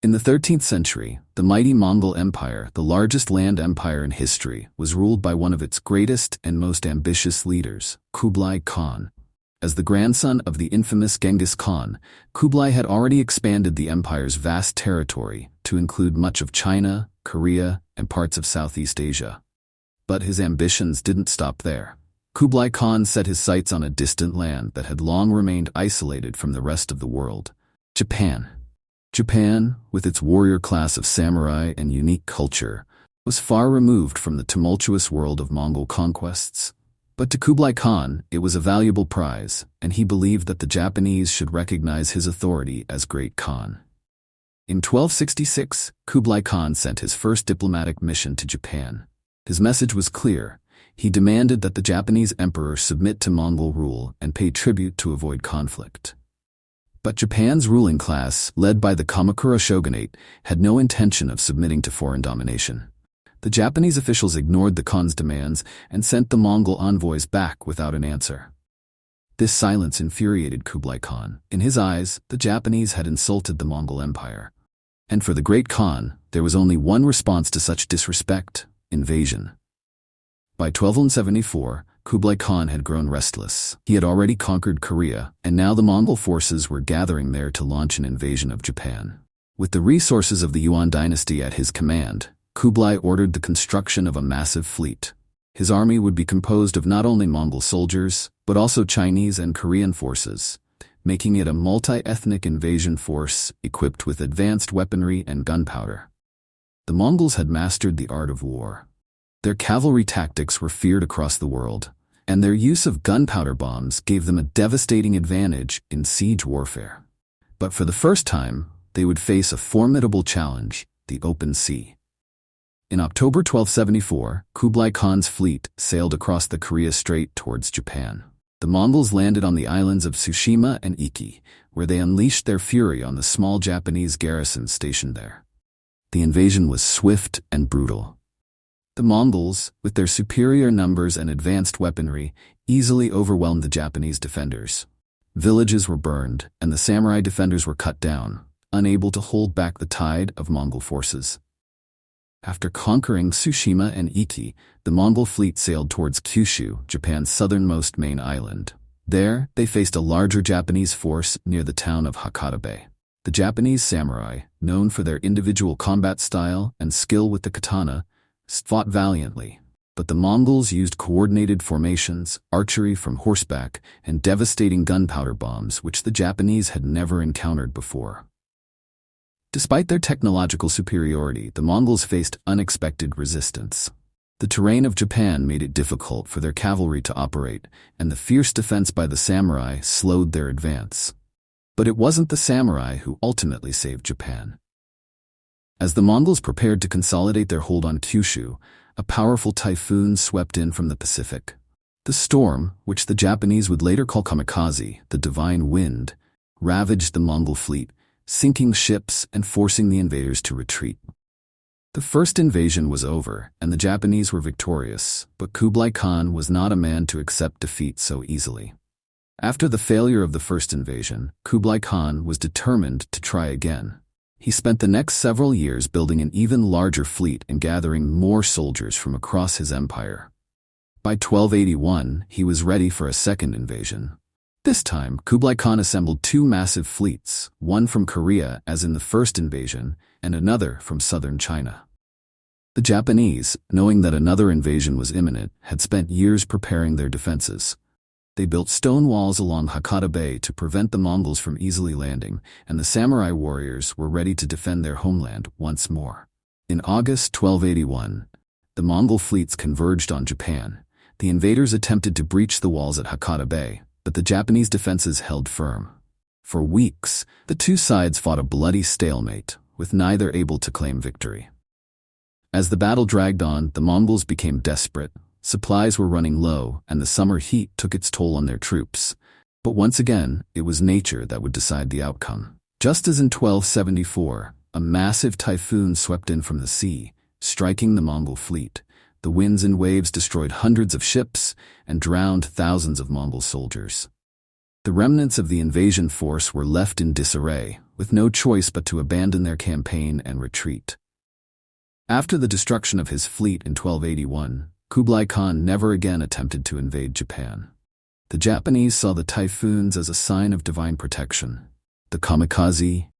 In the 13th century, the mighty Mongol Empire, the largest land empire in history, was ruled by one of its greatest and most ambitious leaders, Kublai Khan. As the grandson of the infamous Genghis Khan, Kublai had already expanded the empire's vast territory to include much of China, Korea, and parts of Southeast Asia. But his ambitions didn't stop there. Kublai Khan set his sights on a distant land that had long remained isolated from the rest of the world: Japan. Japan, with its warrior class of samurai and unique culture, was far removed from the tumultuous world of Mongol conquests. But to Kublai Khan, it was a valuable prize, and he believed that the Japanese should recognize his authority as Great Khan. In 1266, Kublai Khan sent his first diplomatic mission to Japan. His message was clear. He demanded that the Japanese emperor submit to Mongol rule and pay tribute to avoid conflict. But Japan's ruling class, led by the Kamakura shogunate, had no intention of submitting to foreign domination. The Japanese officials ignored the Khan's demands and sent the Mongol envoys back without an answer. This silence infuriated Kublai Khan. In his eyes, the Japanese had insulted the Mongol Empire. And for the Great Khan, there was only one response to such disrespect: invasion. By 1274, Kublai Khan had grown restless. He had already conquered Korea, and now the Mongol forces were gathering there to launch an invasion of Japan. With the resources of the Yuan dynasty at his command, Kublai ordered the construction of a massive fleet. His army would be composed of not only Mongol soldiers, but also Chinese and Korean forces, making it a multi-ethnic invasion force equipped with advanced weaponry and gunpowder. The Mongols had mastered the art of war. Their cavalry tactics were feared across the world, and their use of gunpowder bombs gave them a devastating advantage in siege warfare. But for the first time, they would face a formidable challenge: the open sea. In October 1274, Kublai Khan's fleet sailed across the Korea Strait towards Japan. The Mongols landed on the islands of Tsushima and Iki, where they unleashed their fury on the small Japanese garrison stationed there. The invasion was swift and brutal. The Mongols, with their superior numbers and advanced weaponry, easily overwhelmed the Japanese defenders. Villages were burned, and the samurai defenders were cut down, unable to hold back the tide of Mongol forces. After conquering Tsushima and Iki, the Mongol fleet sailed towards Kyushu, Japan's southernmost main island. There, they faced a larger Japanese force near the town of Hakata Bay. The Japanese samurai, known for their individual combat style and skill with the katana, fought valiantly, but the Mongols used coordinated formations, archery from horseback, and devastating gunpowder bombs which the Japanese had never encountered before. Despite their technological superiority, the Mongols faced unexpected resistance. The terrain of Japan made it difficult for their cavalry to operate, and the fierce defense by the samurai slowed their advance. But it wasn't the samurai who ultimately saved Japan. As the Mongols prepared to consolidate their hold on Kyushu, a powerful typhoon swept in from the Pacific. The storm, which the Japanese would later call Kamikaze, the divine wind, ravaged the Mongol fleet, sinking ships and forcing the invaders to retreat. The first invasion was over, and the Japanese were victorious, but Kublai Khan was not a man to accept defeat so easily. After the failure of the first invasion, Kublai Khan was determined to try again. He spent the next several years building an even larger fleet and gathering more soldiers from across his empire. By 1281, he was ready for a second invasion. This time, Kublai Khan assembled two massive fleets, one from Korea as in the first invasion, and another from southern China. The Japanese, knowing that another invasion was imminent, had spent years preparing their defenses. They built stone walls along Hakata Bay to prevent the Mongols from easily landing, and the samurai warriors were ready to defend their homeland once more. In August 1281, the Mongol fleets converged on Japan. The invaders attempted to breach the walls at Hakata Bay, but the Japanese defenses held firm. For weeks, the two sides fought a bloody stalemate, with neither able to claim victory. As the battle dragged on, the Mongols became desperate. Supplies were running low, and the summer heat took its toll on their troops. But once again, it was nature that would decide the outcome. Just as in 1274, a massive typhoon swept in from the sea, striking the Mongol fleet. The winds and waves destroyed hundreds of ships and drowned thousands of Mongol soldiers. The remnants of the invasion force were left in disarray, with no choice but to abandon their campaign and retreat. After the destruction of his fleet in 1281, Kublai Khan never again attempted to invade Japan. The Japanese saw the typhoons as a sign of divine protection. The Kamikaze